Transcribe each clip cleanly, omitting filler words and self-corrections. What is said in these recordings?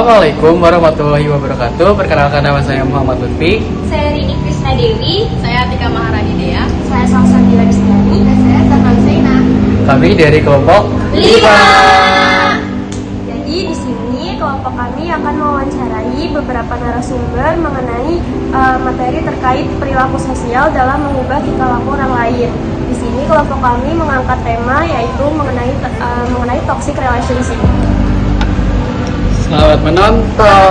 Assalamualaikum warahmatullahi wabarakatuh. Perkenalkan, nama saya Muhammad Lutfi. Saya Rini Krisna Dewi. Saya Atika Maharani Dea. Saya Salsa Bila Destiani. Dan saya Tanam Zaina. Kami dari kelompok 5. Jadi di sini kelompok kami akan mewawancarai beberapa narasumber mengenai materi terkait perilaku sosial dalam mengubah tingkah laku orang lain. Di sini kelompok kami mengangkat tema yaitu mengenai toxic relationship. Selamat menonton.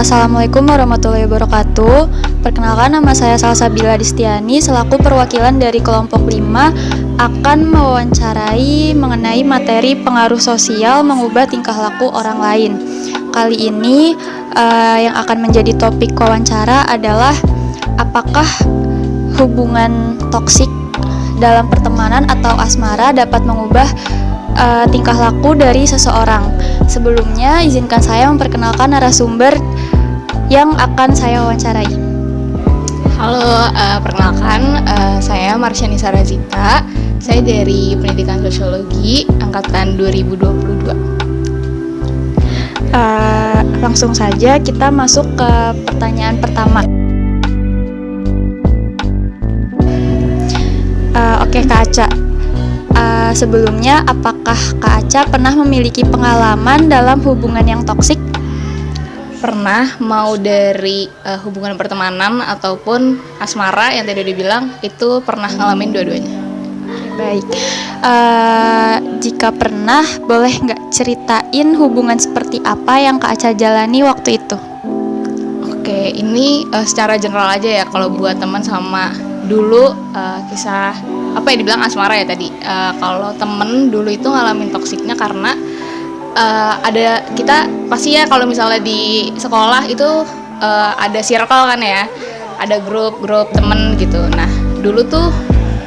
Assalamualaikum warahmatullahi wabarakatuh. Perkenalkan, nama saya Salsa Bila Destiani selaku perwakilan dari kelompok 5 akan mewawancarai mengenai materi pengaruh sosial mengubah tingkah laku orang lain. Kali ini yang akan menjadi topik wawancara adalah apakah hubungan toksik dalam pertemanan atau asmara dapat mengubah tingkah laku dari seseorang. Sebelumnya, izinkan saya memperkenalkan narasumber yang akan saya wawancarai. Halo, perkenalkan, saya Marsyani Sarazita. Saya dari Pendidikan Sosiologi angkatan 2022. Langsung saja kita masuk ke pertanyaan pertama. Oke, Kak Aca. Sebelumnya, apakah Kak Aca pernah memiliki pengalaman dalam hubungan yang toksik? Pernah, mau dari hubungan pertemanan ataupun asmara yang tadi dibilang, itu pernah ngalamin dua-duanya. Baik, jika pernah, boleh nggak ceritain hubungan seperti apa yang Kak Aca jalani waktu itu? Oke, ini secara general aja ya, kalau buat teman sama dulu kisah apa ya dibilang asmara ya tadi. Kalau temen dulu itu ngalamin toksiknya karena ada kita pasti ya kalau misalnya di sekolah itu ada circle kan ya, ada grup temen gitu. Nah dulu tuh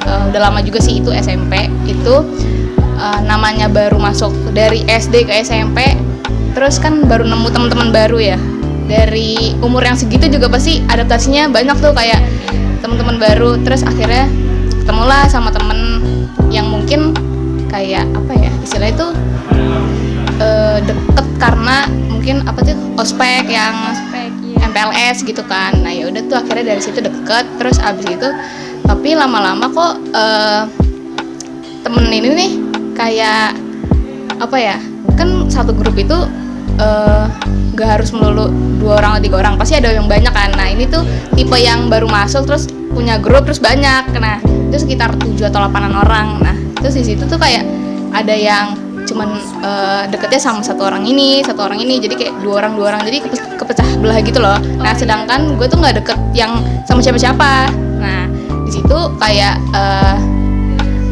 udah lama juga sih, itu SMP itu namanya baru masuk dari SD ke SMP, terus kan baru nemu teman-teman baru ya. Dari umur yang segitu juga pasti adaptasinya banyak tuh, kayak teman-teman baru. Terus akhirnya ketemulah sama temen yang mungkin kayak apa ya istilah itu deket karena mungkin apa tuh ospek yang MPLS gitu kan. Nah ya udah tuh akhirnya dari situ deket. Terus abis itu tapi lama-lama kok temen ini nih kayak apa ya, kan satu grup itu gak harus melulu 2 orang atau 3 orang, pasti ada yang banyak kan. Nah ini tuh tipe yang baru masuk terus punya grup terus banyak. Nah itu sekitar 7 atau 8 orang. Nah terus di situ tuh kayak ada yang cuman deketnya sama satu orang ini, jadi kayak dua orang, jadi kepecah belah gitu loh. Nah sedangkan gue tuh nggak deket yang sama siapa-siapa. Nah di situ kayak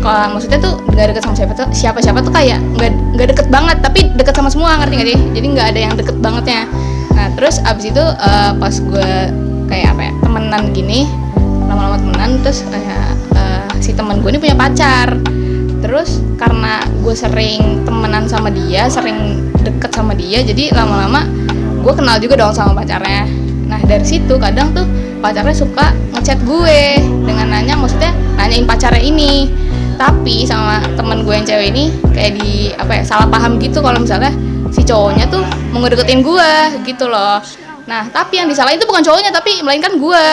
kalau maksudnya tuh nggak deket sama siapa-siapa tuh kayak nggak deket banget, tapi deket sama semua, ngerti nggak sih? Jadi nggak ada yang deket bangetnya. Nah terus abis itu pas gue kayak apa ya temenan gini, lama-lama temenan, terus kayak si temen gue ini punya pacar. Terus karena gue sering temenan sama dia, sering deket sama dia, jadi lama-lama gue kenal juga dong sama pacarnya. Nah dari situ kadang tuh pacarnya suka ngechat gue dengan nanyain pacarnya ini. Tapi sama temen gue yang cewek ini kayak di apa ya salah paham gitu kalau misalnya si cowoknya tuh mau ngedeketin gue gitu loh. Nah tapi yang disalahin itu bukan cowoknya tapi melainkan gue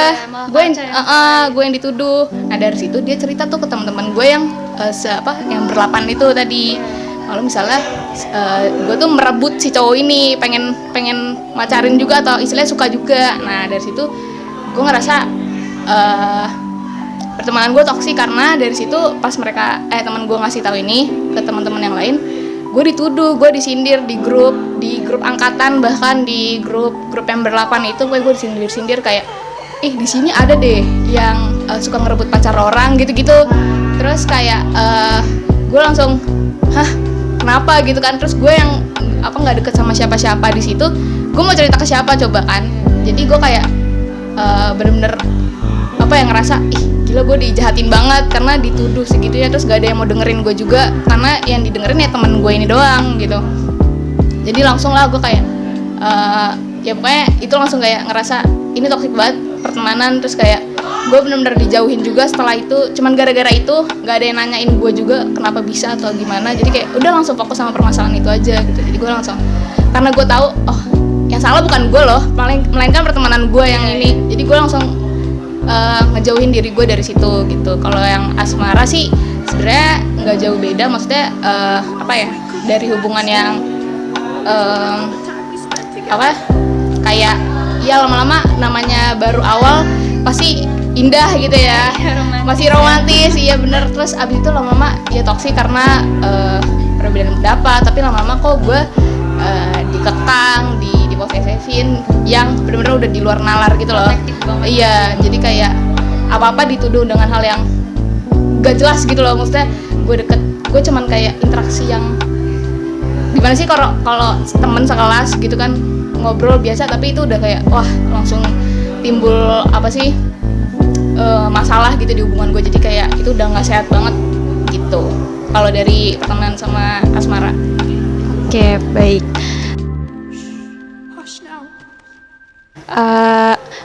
yang dituduh. Nah dari situ dia cerita tuh ke teman-teman gue yang yang berlapan itu tadi, kalau misalnya gue tuh merebut si cowok ini, pengen macarin juga atau istilahnya suka juga. Nah dari situ gue ngerasa pertemanan gue toksik karena dari situ pas mereka teman gue ngasih tahu ini ke teman-teman yang lain, gue dituduh, gue disindir di grup angkatan, bahkan di grup yang berlapan itu gue disindir kayak di sini ada deh yang suka ngerebut pacar orang gitu-gitu. Terus kayak gue langsung hah kenapa gitu kan, terus gue yang nggak deket sama siapa-siapa di situ, gue mau cerita ke siapa coba kan. Jadi gue kayak bener-bener ngerasa ih gila gue dijahatin banget karena dituduh segitu ya, terus gak ada yang mau dengerin gue juga karena yang didengerin ya teman gue ini doang gitu. Jadi langsung lah gue kayak ya pokoknya itu langsung kayak ngerasa ini toksik banget pertemanan. Terus kayak gue bener-bener dijauhin juga setelah itu, cuman gara-gara itu gak ada yang nanyain gue juga kenapa bisa atau gimana. Jadi kayak udah langsung fokus sama permasalahan itu aja gitu. Jadi gue langsung, karena gue tahu oh yang salah bukan gue loh, melainkan pertemanan gue yang ini. Jadi gue langsung ngejauhin diri gue dari situ gitu. Kalau yang asmara sih sebenarnya nggak jauh beda, maksudnya dari hubungan yang kayak ya lama-lama namanya baru awal pasti indah gitu ya, masih romantis, iya bener. Terus abis itu lama-lama ya toksik karena perbedaan pendapat, tapi lama-lama kok gue dikekang, diposesifin yang benar-benar udah di luar nalar gitu loh. Iya, jadi kayak apa-apa dituduh dengan hal yang gak jelas gitu loh. Maksudnya gue cuman kayak interaksi yang gimana sih kalau temen sekelas gitu kan ngobrol biasa, tapi itu udah kayak wah langsung timbul masalah gitu di hubungan gue. Jadi kayak itu udah nggak sehat banget gitu kalau dari pertemanan sama asmara. Oke, baik.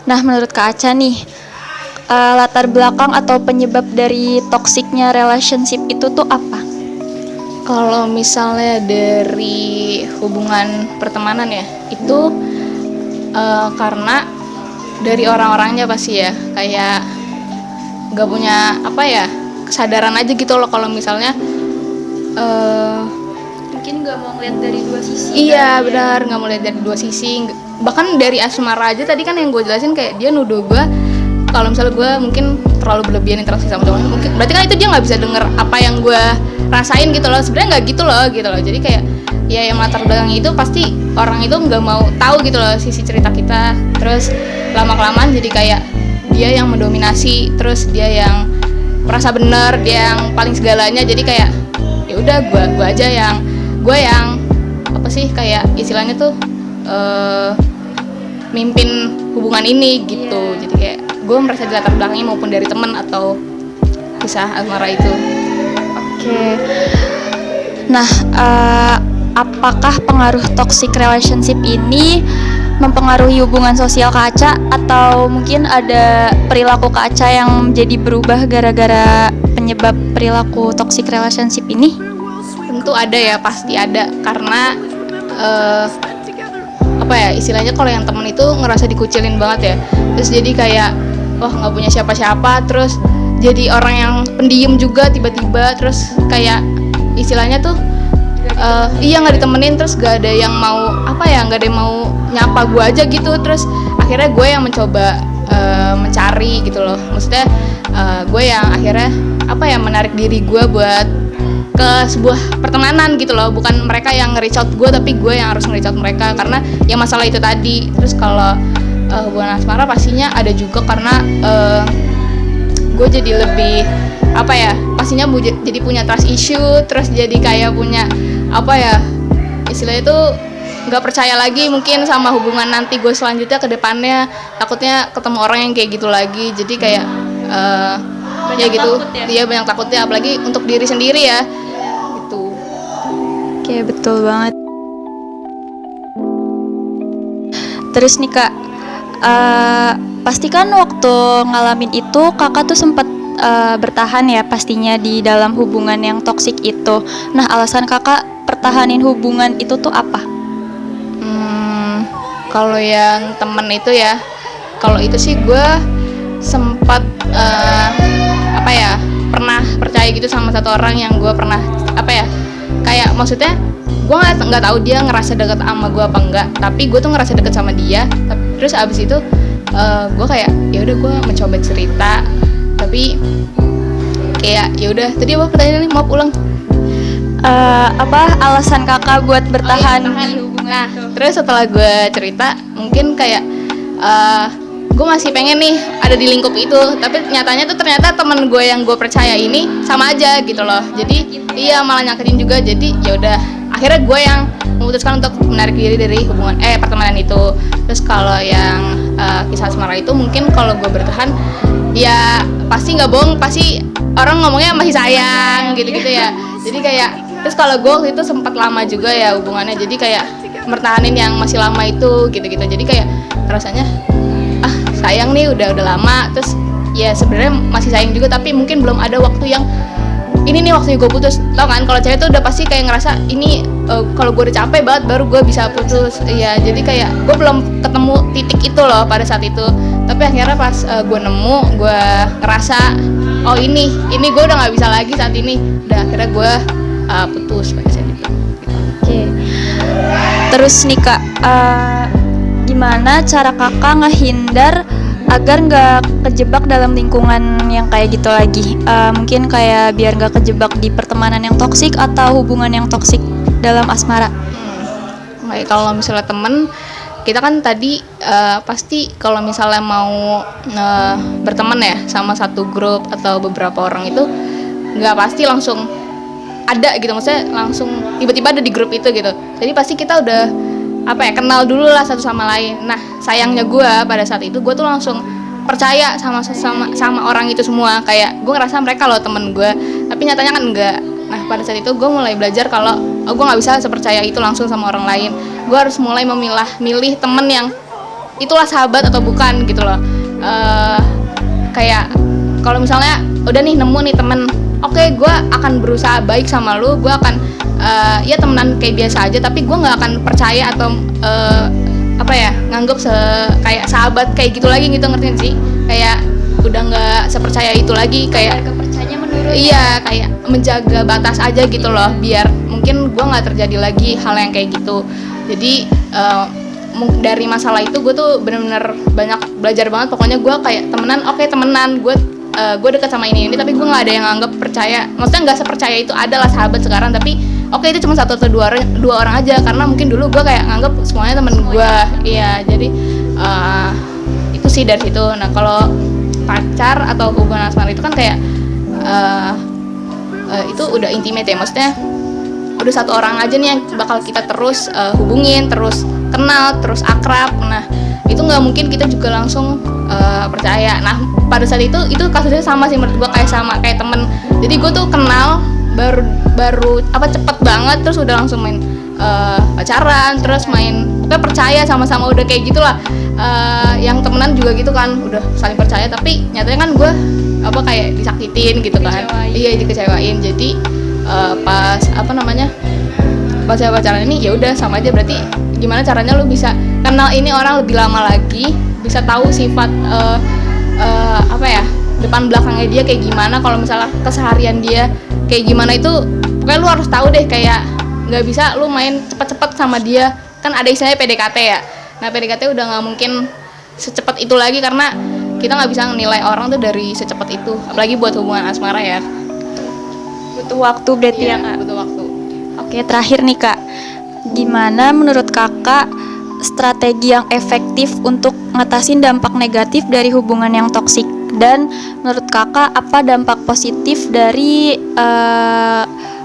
Nah, menurut Kak Aca nih, latar belakang atau penyebab dari toksiknya relationship itu tuh apa? Kalau misalnya dari hubungan pertemanan ya, itu karena dari orang-orangnya pasti ya, kayak gak punya kesadaran aja gitu loh kalau misalnya Mungkin nggak mau ngeliat dari dua sisi. iya benar, nggak mau lihat dari dua sisi. Bahkan dari asmara aja tadi kan yang gue jelasin, kayak dia nuduh gue kalau misalnya gue mungkin terlalu berlebihan interaksi sama cowoknya, mungkin berarti kan itu dia nggak bisa denger apa yang gue rasain gitu loh. Sebenarnya nggak gitu loh. Jadi kayak ya yang latar belakangnya itu pasti orang itu nggak mau tahu gitu loh sisi cerita kita. Terus lama-kelamaan jadi kayak dia yang mendominasi, terus dia yang merasa benar, dia yang paling segalanya. Jadi kayak ya udah gue aja yang kayak istilahnya tuh mimpin hubungan ini gitu. Jadi kayak gue merasa di latar belakangnya maupun dari teman atau kisah asmara itu. Oke. Nah, apakah pengaruh toxic relationship ini mempengaruhi hubungan sosial Kak Aca, atau mungkin ada perilaku Kak Aca yang menjadi berubah gara-gara penyebab perilaku toxic relationship ini? Tentu ada ya, pasti ada, karena istilahnya kalau yang temen itu ngerasa dikucilin banget ya, terus jadi kayak nggak punya siapa-siapa, terus jadi orang yang pendiam juga tiba-tiba, terus kayak istilahnya tuh nggak ditemenin, terus gak ada yang mau nggak ada yang mau nyapa gue aja gitu. Terus akhirnya gue yang mencoba mencari gitu loh, maksudnya gue yang akhirnya menarik diri gue buat ke sebuah pertemanan gitu loh, bukan mereka yang nge-reach out gue, tapi gue yang harus nge-reach out mereka karena ya masalah itu tadi. Terus kalau hubungan asmara pastinya ada juga karena gue jadi lebih pastinya jadi punya trust issue, terus jadi kayak punya istilahnya itu nggak percaya lagi mungkin sama hubungan nanti gue selanjutnya ke depannya, takutnya ketemu orang yang kayak gitu lagi. Jadi kayak ya gitu, dia banyak takutnya, apalagi untuk diri sendiri ya gitu. Oke, betul banget. Terus nih Kak, pastikan waktu ngalamin itu kakak tuh sempat bertahan ya pastinya di dalam hubungan yang toksik itu. Nah, alasan kakak pertahanin hubungan itu tuh apa? Kalau yang temen itu ya, kalau itu sih gue sempat pernah percaya gitu sama satu orang yang gue pernah kayak maksudnya gue nggak tahu dia ngerasa deket sama gue apa enggak, tapi gue tuh ngerasa deket sama dia. Terus abis itu gue kayak ya udah gue mencoba cerita, tapi kayak ya udah. Tadi apa pertanyaannya, maaf ulang. Alasan kakak buat bertahan di hubungan. Nah, terus setelah gue cerita, mungkin kayak gue masih pengen nih ada di lingkup itu, tapi nyatanya tuh ternyata temen gue yang gue percaya ini sama aja gitu loh. Jadi iya malah nyakitin juga. Jadi ya udah akhirnya gue yang memutuskan untuk menarik diri dari hubungan pertemanan itu. Terus kalau yang kisah asmara itu mungkin kalau gue bertahan ya pasti nggak bohong, pasti orang ngomongnya masih sayang gitu-gitu ya. Jadi kayak terus kalau gue waktu itu sempat lama juga ya hubungannya, jadi kayak mertahanin yang masih lama itu gitu-gitu. Jadi kayak rasanya sayang nih udah lama, terus ya sebenarnya masih sayang juga tapi mungkin belum ada waktu yang ini nih waktunya gue putus. Tau kan kalau cewek tuh udah pasti kayak ngerasa ini kalau gue udah capek banget baru gue bisa putus ya. Jadi kayak gue belum ketemu titik itu loh pada saat itu, tapi akhirnya pas gue nemu, gue ngerasa oh ini gue udah nggak bisa lagi saat ini, udah akhirnya gue putus pada saat itu. Oke. Terus nih Kak, gimana cara Kakak ngehindar agar nggak kejebak dalam lingkungan yang kayak gitu lagi? Mungkin kayak biar nggak kejebak di pertemanan yang toksik atau hubungan yang toksik dalam asmara. Kayak kalau misalnya temen, kita kan tadi pasti kalau misalnya mau berteman ya sama satu grup atau beberapa orang itu nggak pasti langsung ada gitu, maksudnya langsung tiba-tiba ada di grup itu gitu. Jadi pasti kita udah kenal dulu lah satu sama lain. Nah sayangnya gue pada saat itu gue tuh langsung percaya sama orang itu semua, kayak gue ngerasa mereka loh temen gue, tapi nyatanya kan enggak. Nah pada saat itu gue mulai belajar kalau gue nggak bisa sepercaya itu langsung sama orang lain. Gue harus mulai milih temen yang itulah sahabat atau bukan gitu loh. Kayak kalau misalnya udah nih nemu nih temen, oke, gue akan berusaha baik sama lu, gue akan ya temenan kayak biasa aja, tapi gue nggak akan percaya atau nganggep kayak sahabat kayak gitu lagi gitu, ngerti sih? Kayak udah nggak sepercaya itu lagi, kayak Kepercayaannya menurun. iya kayak menjaga batas aja gitu loh, biar mungkin gue nggak terjadi lagi hal yang kayak gitu. Jadi dari masalah itu gue tuh bener-bener banyak belajar banget. Pokoknya gue kayak temenan, temenan gue dekat sama ini tapi gue nggak ada yang anggap percaya, maksudnya nggak sepercaya itu adalah sahabat sekarang, tapi itu cuma satu atau dua orang aja, karena mungkin dulu gue kayak nganggap semuanya temen gue. Iya, jadi itu sih dari situ. Nah kalau pacar atau hubungan asmara itu kan kayak itu udah intimate ya, maksudnya udah satu orang aja nih yang bakal kita terus hubungin, terus kenal, terus akrab. Nah itu nggak mungkin kita juga langsung percaya. Nah pada saat itu kasusnya sama sih menurut gue, kayak temen. Jadi gue tuh kenal baru cepet banget, terus udah langsung main pacaran, terus main pokoknya percaya sama-sama udah kayak gitulah. Yang temenan juga gitu kan, udah saling percaya, tapi nyatanya kan gue kayak disakitin gitu kan. Iya, dikecewain. Jadi pas saya pacaran ini ya udah sama aja, berarti gimana caranya lu bisa kenal ini orang lebih lama lagi, bisa tahu sifat depan belakangnya dia kayak gimana, kalau misalnya keseharian dia kayak gimana, itu pokoknya lu harus tahu deh. Kayak nggak bisa lu main cepet-cepet sama dia, kan ada istilahnya PDKT ya. Nah PDKT udah nggak mungkin secepat itu lagi, karena kita nggak bisa nilai orang tuh dari secepat itu, apalagi buat hubungan asmara ya. Butuh waktu berarti ya Kak? Butuh waktu. Oke, terakhir nih Kak, gimana menurut Kakak strategi yang efektif untuk ngatasin dampak negatif dari hubungan yang toksik? Dan menurut Kakak apa dampak positif dari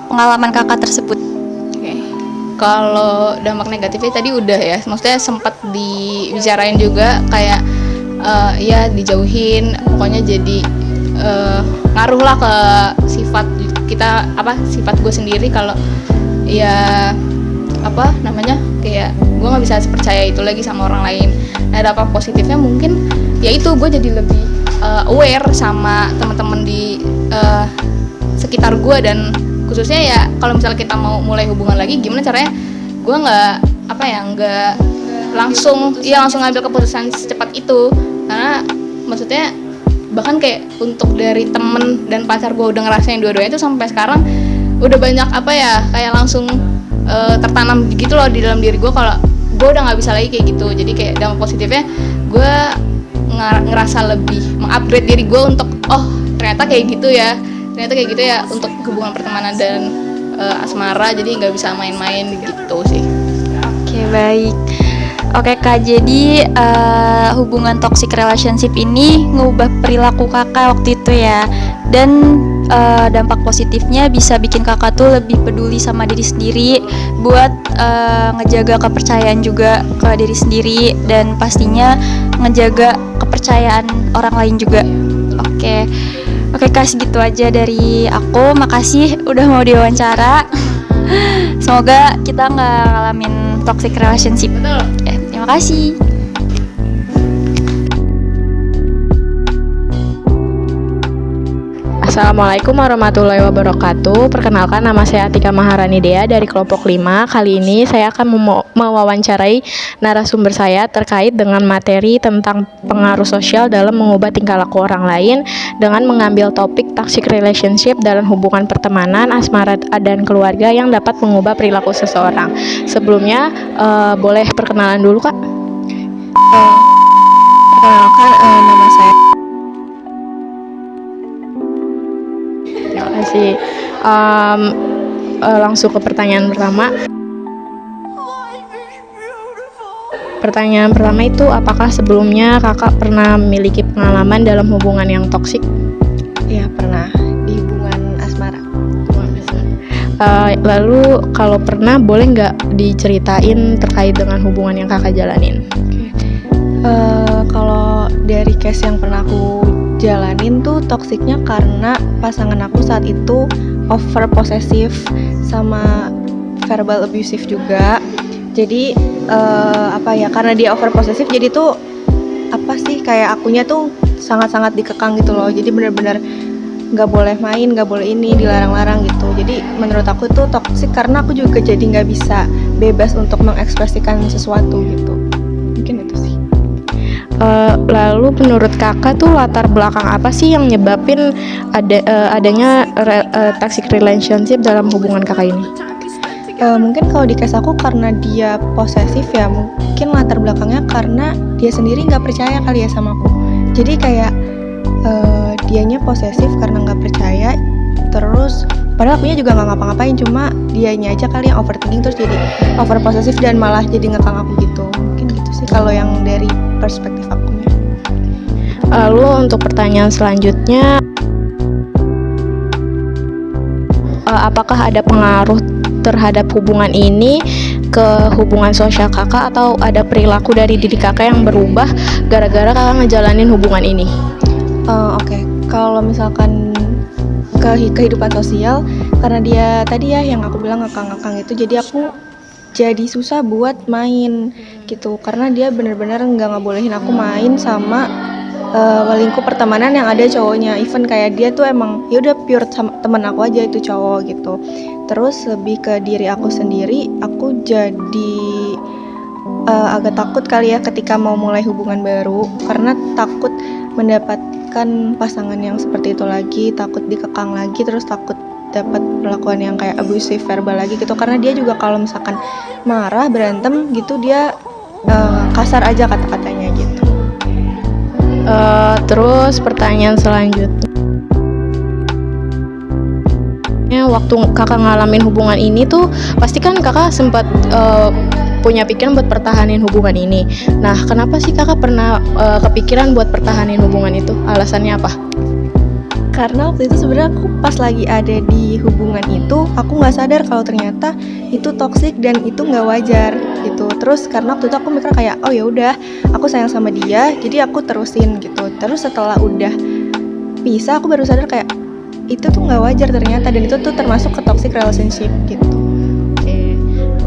pengalaman Kakak tersebut? Oke. Kalau dampak negatifnya tadi udah ya, maksudnya sempat dibicarain juga, kayak ya dijauhin, pokoknya jadi ngaruh lah ke sifat kita, sifat gue sendiri. Kalau ya kayak gue nggak bisa percaya itu lagi sama orang lain. Nah dampak positifnya mungkin yaitu gue jadi lebih aware sama teman-teman di sekitar gue, dan khususnya ya kalau misalnya kita mau mulai hubungan lagi, gimana caranya gue nggak langsung ngambil keputusan secepat itu. Karena maksudnya bahkan kayak untuk dari temen dan pacar gue udah ngerasain dua-duanya itu sampai sekarang udah banyak kayak langsung tertanam gitu loh di dalam diri gue, kalau gue udah nggak bisa lagi kayak gitu. Jadi kayak dampak positifnya gue ngerasa lebih mengupgrade diri gue untuk ternyata kayak gitu ya untuk hubungan pertemanan dan asmara, jadi nggak bisa main-main gitu sih. Oke, baik. Oke Kak, jadi hubungan toxic relationship ini ngubah perilaku kakak waktu itu ya. Dan dampak positifnya bisa bikin kakak tuh lebih peduli sama diri sendiri, buat ngejaga kepercayaan juga ke diri sendiri, dan pastinya ngejaga kepercayaan orang lain juga. Oke Kak, segitu aja dari aku. Makasih udah mau diwawancara. Semoga kita nggak ngalamin toxic relationship. Betul. Terima kasih. Assalamualaikum warahmatullahi wabarakatuh. Perkenalkan, nama saya Atika Maharani Dea dari kelompok 5. Kali ini saya akan mewawancarai narasumber saya terkait dengan materi tentang pengaruh sosial dalam mengubah tingkah laku orang lain dengan mengambil topik toxic relationship dalam hubungan pertemanan, asmara, dan keluarga yang dapat mengubah perilaku seseorang. Sebelumnya, boleh perkenalan dulu, Kak? Perkenalkan, nama saya. Terima kasih. Langsung ke pertanyaan pertama. Pertanyaan pertama itu, apakah sebelumnya kakak pernah memiliki pengalaman dalam hubungan yang toksik? Ya, pernah di hubungan asmara. Lalu kalau pernah, boleh nggak diceritain terkait dengan hubungan yang kakak jalanin? Kalau dari case yang pernah aku jalanin tuh toksiknya karena pasangan aku saat itu over possessive sama verbal abusive juga. Jadi karena dia over possessive, jadi tuh kayak akunya tuh sangat-sangat dikekang gitu loh. Jadi benar-benar nggak boleh main, nggak boleh ini, dilarang-larang gitu. Jadi menurut aku itu toksik karena aku juga jadi nggak bisa bebas untuk mengekspresikan sesuatu gitu. Mungkin itu sih. Lalu menurut kakak tuh latar belakang apa sih yang nyebabin adanya toxic relationship dalam hubungan kakak ini? Mungkin kalau di case aku karena dia posesif ya, mungkin latar belakangnya karena dia sendiri nggak percaya kali ya sama aku. Jadi kayak dianya posesif karena nggak percaya, terus padahal akunya juga nggak ngapa-ngapain, cuma dianya aja kali yang overthinking, terus jadi over posesif dan malah jadi ngekang aku gitu. Mungkin gitu sih kalau yang dari perspektif akunya. Lalu untuk pertanyaan selanjutnya, apakah ada pengaruh terhadap hubungan ini ke hubungan sosial kakak, atau ada perilaku dari diri kakak yang berubah gara-gara kakak ngejalanin hubungan ini? Oke. Kalau misalkan kehidupan sosial, karena dia tadi ya yang aku bilang ngekang-ngekang itu, jadi aku jadi susah buat main gitu, karena dia benar-benar nggak ngebolehin aku main sama lingkup pertemanan yang ada cowoknya. Even kayak dia tuh emang ya udah pure teman aku aja itu cowok gitu. Terus lebih ke diri aku sendiri, aku jadi agak takut kali ya ketika mau mulai hubungan baru, karena takut mendapatkan pasangan yang seperti itu lagi, takut dikekang lagi, terus takut dapat perlakuan yang kayak abusive verbal lagi gitu. Karena dia juga kalau misalkan marah, berantem gitu, dia kasar aja kata-katanya gitu. Terus pertanyaan selanjutnya, waktu kakak ngalamin hubungan ini tuh pasti kan kakak sempat punya pikiran buat pertahanin hubungan ini. Nah, kenapa sih kakak pernah kepikiran buat pertahanin hubungan itu? Alasannya apa? Karena waktu itu sebenarnya aku pas lagi ada di hubungan itu, aku nggak sadar kalau ternyata itu toksik dan itu nggak wajar gitu. Terus karena waktu itu aku mikir kayak, oh ya udah, aku sayang sama dia, jadi aku terusin gitu. Terus setelah udah pisah, aku baru sadar kayak itu tuh nggak wajar ternyata, dan itu tuh termasuk ke toxic relationship gitu. Oke.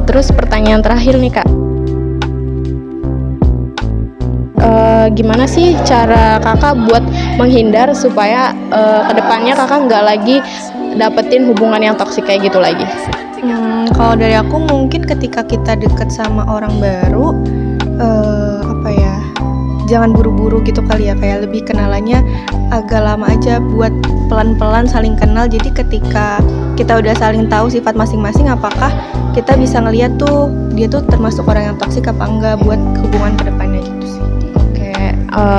Terus pertanyaan terakhir nih Kak, gimana sih cara kakak buat menghindar supaya kedepannya kakak nggak lagi dapetin hubungan yang toksik kayak gitu lagi? Kalau dari aku mungkin ketika kita deket sama orang baru, jangan buru-buru gitu kali ya, kayak lebih kenalannya agak lama aja, buat pelan-pelan saling kenal. Jadi ketika kita udah saling tahu sifat masing-masing, apakah kita bisa ngeliat tuh dia tuh termasuk orang yang toksik apa enggak buat hubungan kedepannya gitu sih.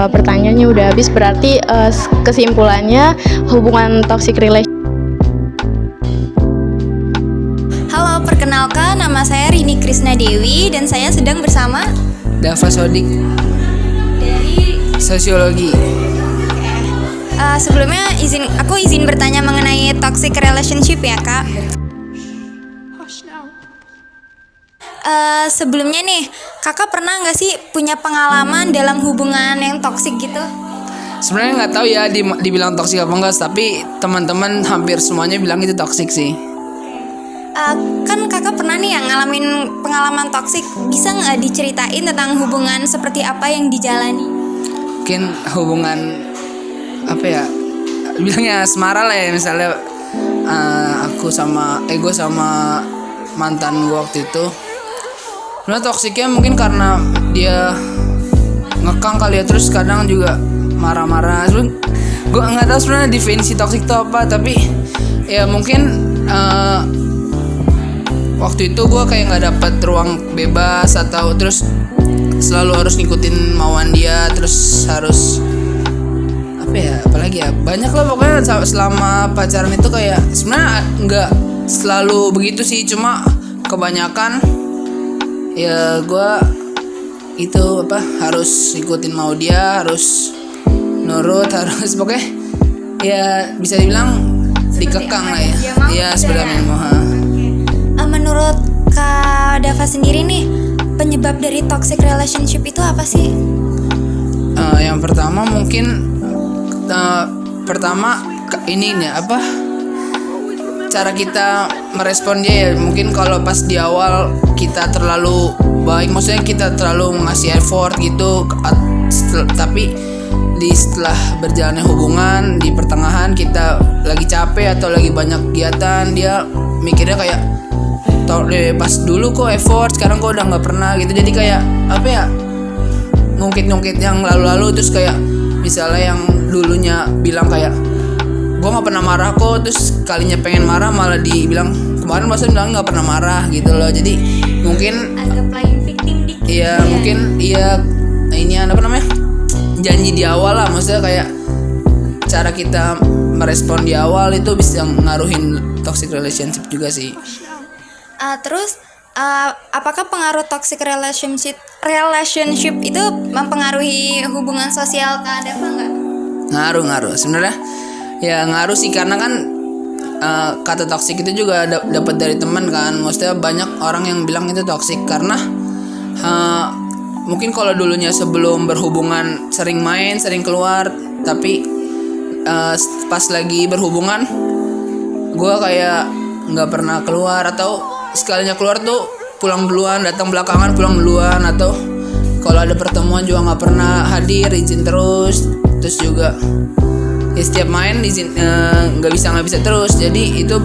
Pertanyaannya udah habis, berarti kesimpulannya hubungan toxic relationship. Halo, perkenalkan nama saya Rini Krisna Dewi dan saya sedang bersama Dava Sodik, Dari Sosiologi. sebelumnya aku izin bertanya mengenai toxic relationship ya kak. Sebelumnya nih, kakak pernah nggak sih punya pengalaman dalam hubungan yang toxic gitu? Sebenarnya nggak tahu ya dibilang toksik apa enggak, tapi teman-teman hampir semuanya bilang itu toksik sih. Kan kakak pernah nih yang ngalamin pengalaman toksik, bisa nggak diceritain tentang hubungan seperti apa yang dijalani? Mungkin hubungan apa ya, bilangnya asmara lah ya, misalnya gue sama mantan gue waktu itu. Sebenarnya toksiknya mungkin karena dia ngekang kali ya, terus kadang juga marah-marah. Gue nggak tahu sebenarnya definisi toksik itu apa, tapi ya mungkin waktu itu gue kayak nggak dapat ruang bebas, atau terus selalu harus ngikutin mauan dia, terus harus apa ya, apalagi ya, banyak lah pokoknya selama pacaran itu. Kayak sebenarnya nggak selalu begitu sih, cuma kebanyakan ya gue itu harus ikutin mau dia, harus nurut, harus pokoknya ya bisa dibilang dikekang lah ya. Iya sebenarnya Menurut Kak Dava sendiri nih, penyebab dari toxic relationship itu apa sih? Yang pertama mungkin ini nih cara kita merespon dia ya. Mungkin kalau pas di awal kita terlalu baik, maksudnya kita terlalu ngasih effort gitu, tapi setelah berjalannya hubungan di pertengahan kita lagi capek atau lagi banyak kegiatan, dia mikirnya kayak pas dulu kok effort, sekarang kok udah nggak pernah gitu. Jadi kayak apa ya, ngungkit yang lalu-lalu, terus kayak misalnya yang dulunya bilang kayak gue nggak pernah marah kok, terus kalinya pengen marah malah dibilang kemarin masa bilang nggak pernah marah gitu loh. Jadi mungkin Agak playing victim dikit. iya mungkin iya ini apa namanya, janji di awal lah, maksudnya kayak cara kita merespon di awal itu bisa ngaruhin toxic relationship juga sih. Terus apakah pengaruh toxic relationship itu mempengaruhi hubungan sosial Kak Dava nggak? Ngaruh sebenarnya ya, ngaruh sih, karena kan kata toxic itu juga dapat dari teman kan. Maksudnya banyak orang yang bilang itu toxic karena mungkin kalau dulunya sebelum berhubungan sering main, sering keluar, tapi pas lagi berhubungan gue kayak nggak pernah keluar, atau sekalinya keluar tuh pulang duluan, datang belakangan pulang duluan, atau kalau ada pertemuan juga nggak pernah hadir, izin terus juga ya setiap main izin nggak bisa terus. Jadi itu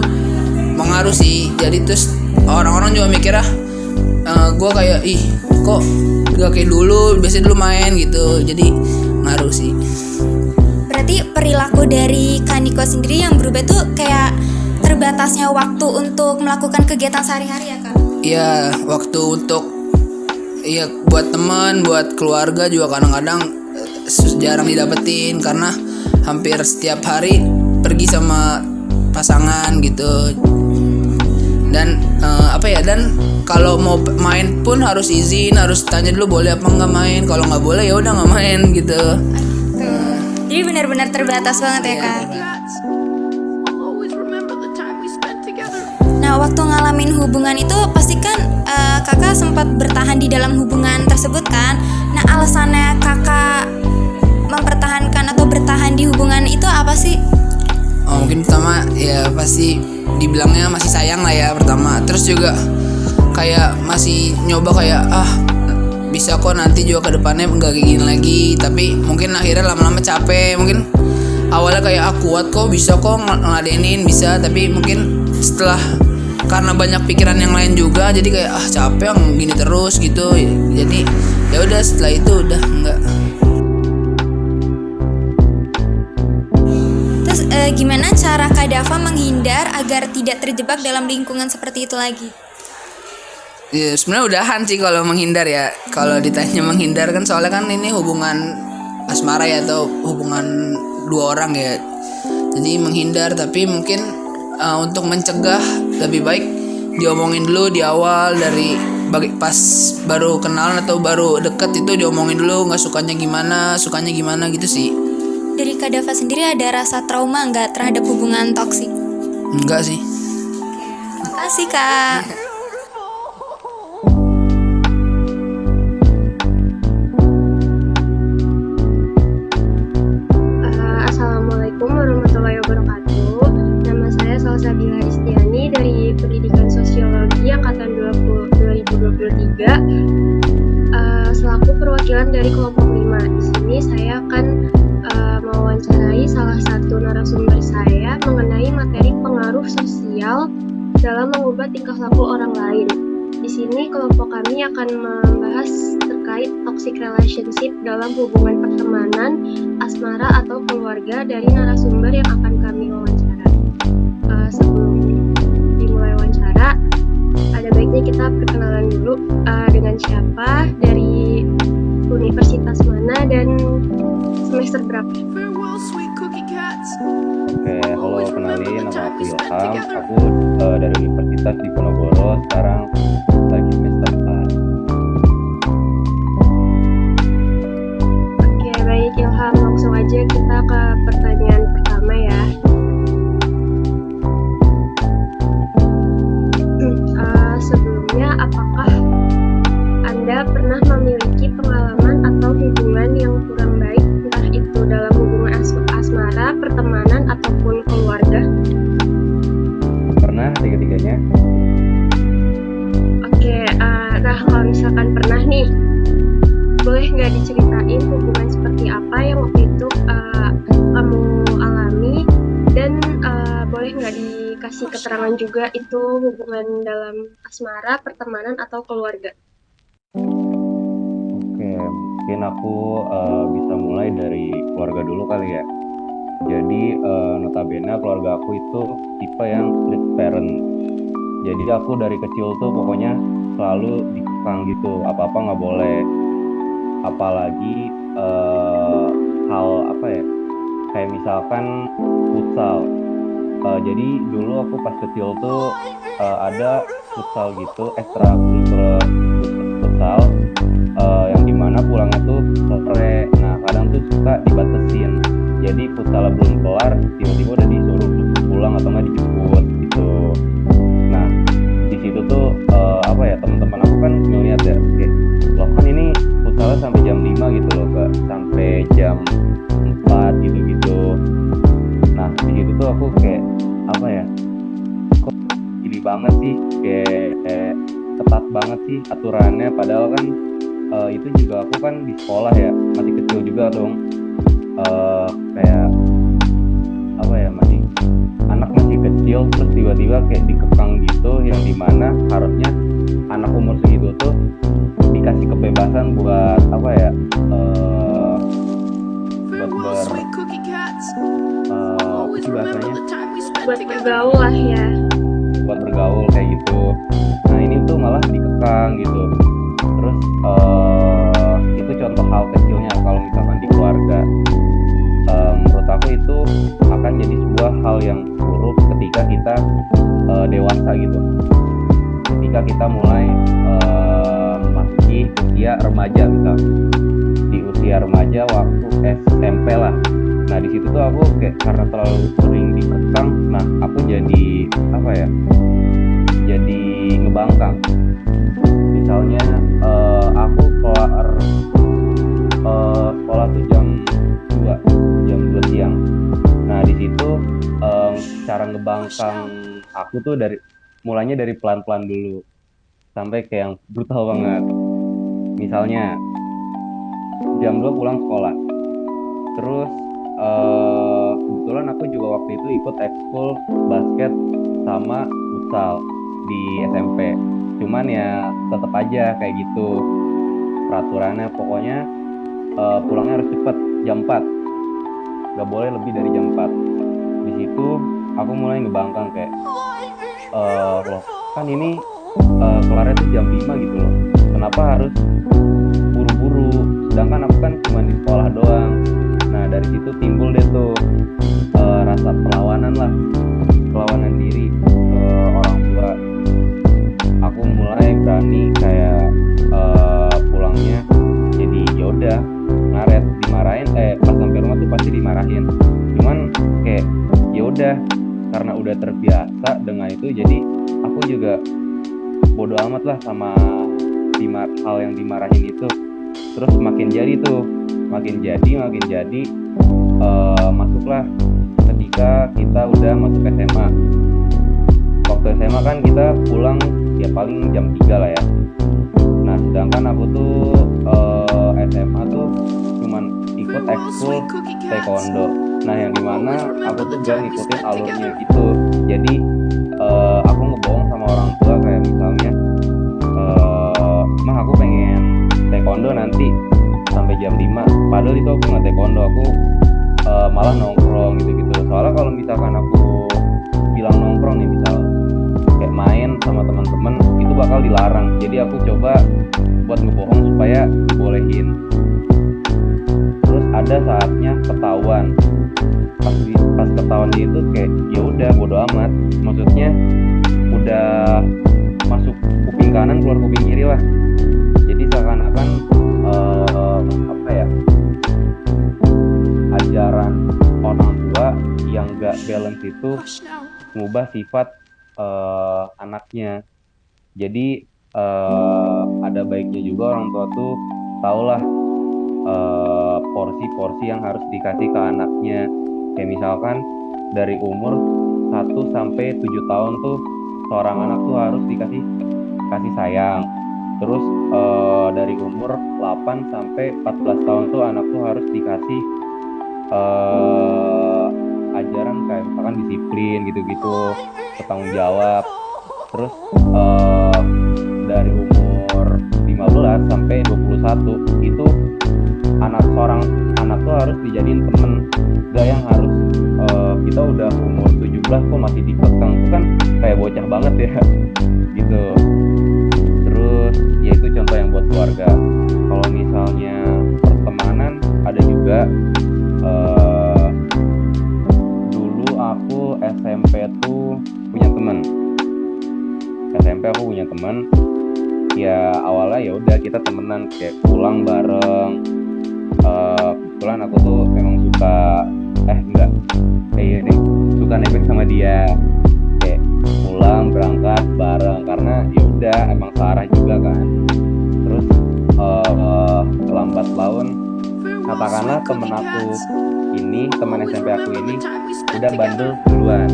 mengaruh sih. Jadi terus orang-orang juga mikirnya gue kayak kok gak kayak dulu, biasanya dulu main gitu. Jadi ngaruh sih. Berarti perilaku dari Kak Niko sendiri yang berubah tuh kayak terbatasnya waktu untuk melakukan kegiatan sehari-hari ya Kak? Iya, waktu untuk buat teman, buat keluarga juga kadang-kadang jarang didapetin karena hampir setiap hari pergi sama pasangan gitu. Dan dan kalau mau main pun harus izin, harus tanya dulu boleh apa nggak main. Kalau nggak boleh ya udah nggak main gitu. Jadi benar-benar terbatas banget ya Kak. Nah, waktu ngalamin hubungan itu pasti kan kakak sempat bertahan di dalam hubungan tersebut kan. Nah, alasannya kakak mempertahankan atau bertahan di hubungan itu apa sih? Mungkin pertama ya pasti dibilangnya masih sayang lah ya pertama. Terus juga kayak masih nyoba kayak bisa kok nanti juga ke depannya enggak kayak gini lagi. Tapi mungkin akhirnya lama-lama capek. Mungkin awalnya kayak kuat kok, bisa kok ngeladenin, bisa. Tapi mungkin setelah karena banyak pikiran yang lain juga, jadi kayak capek gini terus gitu. Jadi ya udah setelah itu udah enggak. Terus gimana cara Kak Dava menghindar agar tidak terjebak dalam lingkungan seperti itu lagi? Ya sebenarnya udahan sih kalau menghindar ya. Kalau ditanya menghindar kan soalnya kan ini hubungan asmara ya, atau hubungan dua orang ya. Jadi menghindar, tapi mungkin untuk mencegah lebih baik diomongin dulu di awal dari pas baru kenalan atau baru deket itu diomongin dulu nggak sukanya gimana gitu sih. Dari Kak Dava sendiri ada rasa trauma nggak terhadap hubungan toksik? Enggak sih. Makasih Kak. Assalamualaikum warahmatullahi wabarakatuh. Nama saya Salsabila Istiani dari Pendidikan Sosiologi Angkatan 2023. Selaku perwakilan dari kelompok 5. Di sini saya akan mewawancarai salah satu narasumber saya mengenai materi pengaruh sosial dalam mengubah tingkah laku orang lain. Di sini kelompok kami akan membahas terkait toxic relationship dalam hubungan pertemanan, asmara atau keluarga dari narasumber yang akan kami wawancara. Sebelum dimulai wawancara, ada baiknya kita perkenalan dulu dengan siapa, dari universitas mana, dan semester berapa. Oke, halo, kenalin, nama aku Ilham. Aku dari Universitas Diponegoro, sekarang lagi semester 4. Oke, baik Ilham, langsung aja kita ke pertanyaan pertama ya. Sebelumnya, apakah Anda pernah memiliki pengalaman atau hubungan yang kurang baik, entah itu dalam hubungan asmara, pertemanan, ataupun keluarga? Pernah tiga-tiganya? Oke, nah kalau misalkan pernah nih, boleh nggak diceritain hubungan seperti apa yang waktu itu kamu alami, dan boleh nggak dikasih keterangan juga itu hubungan dalam asmara, pertemanan, atau keluarga? Oke, mungkin aku bisa mulai dari keluarga dulu kali ya. Jadi notabene keluarga aku itu tipe yang strict parent. Jadi aku dari kecil tuh pokoknya selalu dikekang gitu, apa-apa nggak boleh. Apalagi hal apa ya, kayak misalkan futsal. Jadi dulu aku pas kecil tuh ada futsal gitu, ekstrakurikuler futsal, yang dimana pulangnya tuh sore. Nah kadang tuh suka dibatesin. Jadi futsalnya belum kelar, tiba-tiba udah disuruh pulang atau nggak dijemput gitu. Nah di situ tuh apa ya, teman-teman aku kan ngeliat ya, oke, loh kan ini futsalnya sampai jam 5 gitu loh, Kak, sampai jam 4 gitu-gitu. Nah di situ tuh aku kayak apa ya, kok gini banget sih, kayak ketat banget sih aturannya, padahal kan itu juga aku kan di sekolah ya, masih kecil juga dong. Kayak apa ya, masih kecil, terus tiba-tiba kayak dikekang gitu, yang dimana harusnya anak umur segitu tuh dikasih kebebasan buat apa ya, Buat bergaul lah ya. Buat bergaul kayak gitu. Nah ini tuh malah dikekang gitu. Terus itu contoh hal kecilnya. Kalau misalkan di keluarga, menurut aku itu akan jadi sebuah hal yang buruk ketika kita dewasa gitu. Ketika kita mulai memasuki usia remaja, misal di usia remaja waktu SMP lah. Nah di situ tuh aku kayak karena terlalu sering dikekang, nah aku jadi apa ya, jadi ngebangkang. Misalnya aku keluar sekolah tuh jam 2 siang. Nah di situ cara ngebangkang aku tuh mulainya dari pelan-pelan dulu sampai kayak yang brutal banget. Misalnya jam 2 pulang sekolah, terus kebetulan aku juga waktu itu ikut ekskul basket sama futsal di SMP. Cuman ya tetap aja kayak gitu peraturannya, pokoknya pulangnya harus cepet jam 4, gak boleh lebih dari jam 4. Di situ aku mulai ngebangkang kayak loh kan ini kelarnya tuh jam 5 gitu loh, kenapa harus buru-buru, sedangkan aku kan cuma di sekolah doang. Nah dari situ timbul deh tuh rasa perlawanan diri ke orang tua. Aku mulai berani kayak terbiasa dengan itu, jadi aku juga bodo amat lah sama hal yang dimarahin itu. Terus makin jadi masuklah ketika kita udah masuk SMA. Waktu SMA kan kita pulang ya paling jam 3 lah ya. Nah sedangkan aku tuh SMA tuh cuman ikut ekskul taekwondo. Nah yang dimana aku tuh gak ngikutin alurnya gitu. Jadi aku ngebohong sama orang tua, kayak misalnya mah aku pengen taekwondo nanti sampai jam 5. Padahal itu aku nggak taekwondo, aku malah nongkrong gitu-gitu. Soalnya kalau misalkan aku bilang nongkrong nih, misal kayak main sama teman-teman, itu bakal dilarang. Jadi aku coba buat ngebohong supaya dibolehin. Terus ada saatnya ketahuan. Pas ketahuan itu kayak ya udah bodo amat. Maksudnya udah masuk kuping kanan keluar kuping kiri lah. Jadi seakan-akan ajaran orang tua yang gak balance itu mengubah sifat anaknya. Jadi ada baiknya juga orang tua tuh tahulah porsi-porsi yang harus dikasih ke anaknya. Kayak misalkan dari umur 1 sampai 7 tahun tuh seorang anak tuh harus dikasih kasih sayang. Terus dari umur 8 sampai 14 tahun tuh anak tuh harus dikasih ajaran kayak misalkan disiplin gitu-gitu, bertanggung jawab. Terus dari umur 15 sampai 21 itu seorang anak tuh harus dijadiin temen. Gak yang harus kita udah umur 17 kok masih dikekang, itu kan kayak bocah banget ya gitu. Terus ya itu contoh yang buat keluarga. Kalau misalnya pertemanan ada juga. Dulu aku SMP tuh punya teman. Ya awalnya ya udah kita temenan, kayak pulang bareng. Kebetulan aku tuh emang suka nebeng sama dia, kayak pulang berangkat bareng karena ya udah emang searah juga kan. Terus lambat laun katakanlah teman SMP aku ini udah bandel duluan.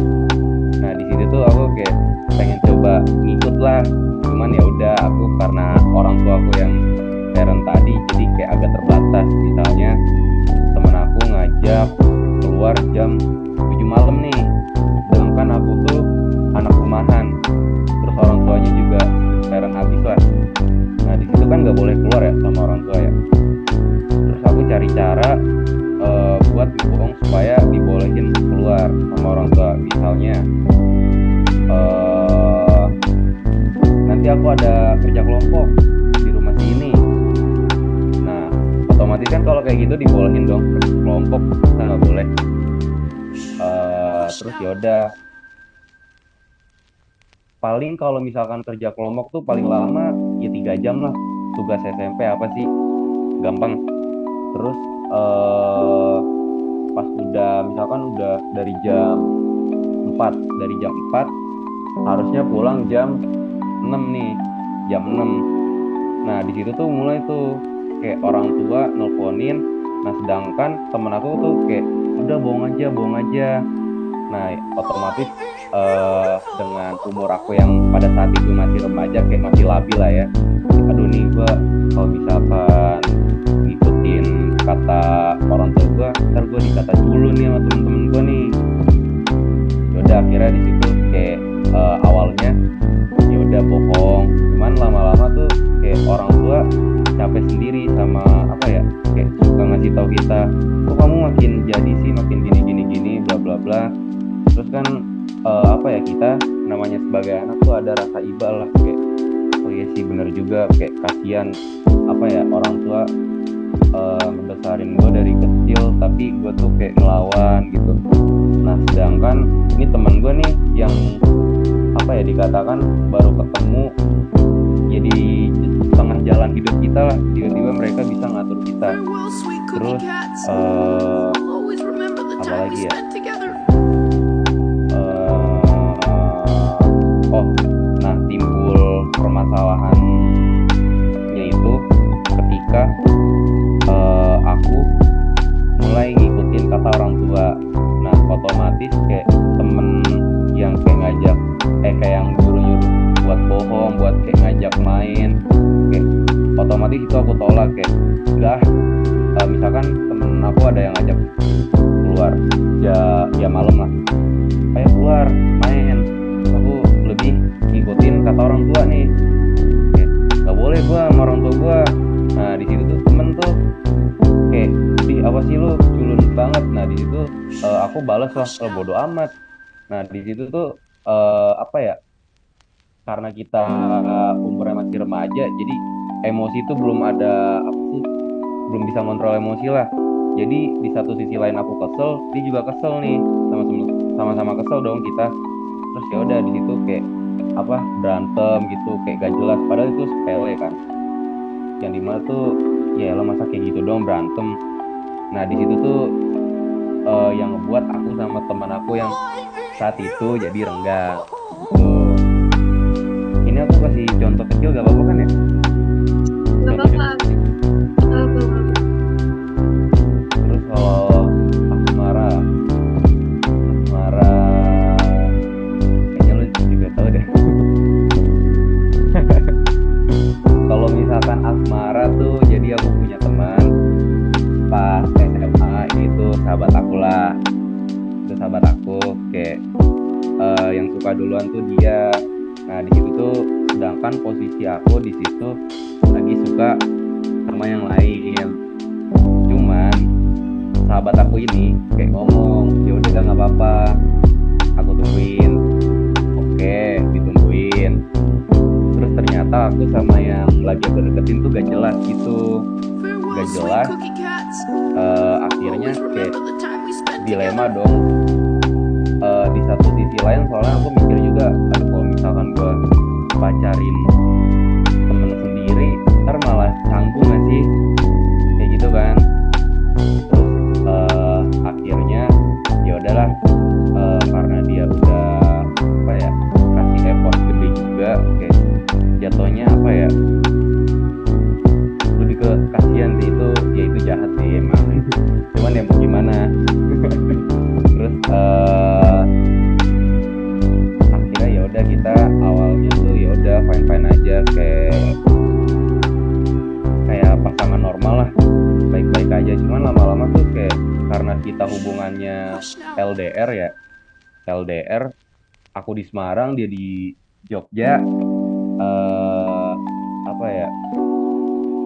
Nah di situ tuh aku kayak pengen coba ngikut lah, cuman ya udah aku karena orang tua aku yang parent tadi jadi kayak agak terbatas. Misalnya temen aku ngajak keluar jam 7 malam nih, sedangkan aku tuh anak rumahan, terus orang tuanya juga parent habis lah. Nah di situ kan nggak boleh keluar ya sama orang tua ya. Terus aku cari cara buat bohong supaya dibolehin keluar sama orang tua. Misalnya nanti aku ada kerja kelompok di rumah sini. Nah otomatis kan kalau kayak gitu dibolehin dong kerja kelompok, kita nggak boleh. Terus yaudah, paling kalau misalkan kerja kelompok tuh paling lama ya 3 jam lah. Tugas SMP apa sih, gampang. Terus pas misalkan udah dari jam 4 harusnya pulang jam 6 nih, jam 6. Nah di situ tuh mulai tuh kayak orang tua nelponin. Nah sedangkan temen aku tuh kayak udah bohong aja. Nah otomatis dengan umur aku yang pada saat itu masih remaja, kayak masih labil lah ya. Aduh nih gue kalau misalkan ngikutin kata orang tua gue, ntar gue dikata dulu nih sama temen-temen gue nih. Yaudah akhirnya di situ kayak awalnya ya udah bohong, cuman lama-lama tuh kayak orang tua capek sendiri sama kayak suka ngasih tahu kita, kok kamu makin jadi sih, makin gini bla bla bla. Terus kan kita namanya sebagai anak tuh ada rasa iba lah, kayak oh iya sih bener juga, kayak kasihan orang tua ngebesarin gue dari kecil tapi gue tuh kayak ngelawan gitu. Nah sedangkan ini temen gue nih yang dikatakan baru ketemu jadi tengah jalan hidup kita lah, tiba-tiba mereka bisa ngatur kita. Terus apa lagi ya, nah timbul permasalahannya itu ketika aku mulai ngikutin kata orang tua. Nah otomatis kayak temen yang kayak ngajak kayak yang nyuruh-nyuruh buat bohong, buat kayak ngajak main, kayak otomatis itu aku tolak. Kayak udah, misalkan temen aku ada yang ngajak keluar ya malam lah, kayak keluar main, aku lebih ngikutin kata orang tua nih. Kayak gak boleh gua sama orang tua gua. Nah di situ tuh temen tuh kayak apa sih lu culun banget. Nah di situ aku balas lah, bodo amat. Nah di situ tuh apa ya, karena kita umurnya masih remaja, jadi emosi itu belum ada apa sih, belum bisa kontrol emosi lah. Jadi di satu sisi lain aku kesel, dia juga kesel nih, sama-sama kesel dong kita. Terus ya udah di situ kayak apa, berantem gitu, kayak gak jelas, padahal itu sepele kan. Yang dimana tuh ya lo masa kayak gitu dong berantem. Nah di situ tuh yang ngebuat aku sama teman aku yang saat itu jadi renggang. Tuh. Ini aku kasih contoh kecil gak apa-apa kan ya? Gak apa-apa. Terus kalau asmara kayaknya lu juga tahu deh. Kalau misalkan asmara tuh, jadi aku punya teman pas SMA, ini tuh sahabat aku lah. Itu sahabat aku kayak yang suka duluan tuh dia. Nah di situ tuh sedangkan posisi aku di situ lagi suka sama yang lain. Cuman sahabat aku ini kayak ngomong, ya udah nggak apa-apa, aku tungguin. Oke, ditungguin. Terus ternyata aku sama yang lagi aku deketin tuh gak jelas gitu, gak jelas. Akhirnya kayak dilema dong. Di satu sisi lain soalnya aku mikir juga, aduh kalau misalkan gue pacarin temen sendiri ntar malah canggung gak sih, kayak gitu kan. Terus akhirnya ya udahlah, karena dia udah apa ya, kasih effort gede juga, kayak jatuhnya apa ya, lebih ke kasihan sih. Itu ya itu jahat sih emang. Cuman ya mau gimana. Terus akhirnya ya udah, kita awalnya tuh ya udah fine aja, kayak pasangan normal lah, baik-baik aja. Cuman lama-lama tuh kayak karena kita hubungannya LDR, aku di Semarang, dia di Jogja. Apa ya,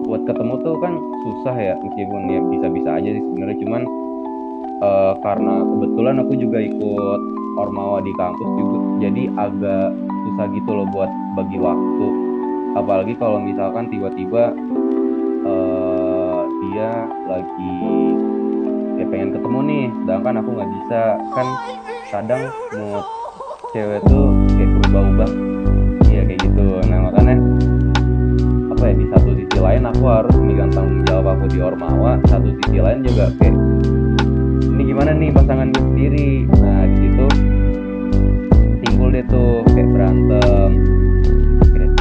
buat ketemu tuh kan susah ya, meskipun ya bisa-bisa aja sih sebenarnya. Cuman karena kebetulan aku juga ikut Ormawa di kampus juga, jadi agak susah gitu loh buat bagi waktu. Apalagi kalau misalkan tiba-tiba dia lagi ya pengen ketemu nih, sedangkan aku nggak bisa. Kan kadang mood cewek tuh kayak berubah-ubah, iya kayak gitu. Nah makanya apa ya, di satu sisi lain aku harus megang tanggung jawab aku di Ormawa, satu sisi lain juga kayak ini gimana nih pasangan gue sendiri. Nah di situ timbul deh tuh kayak berantem. Kayak,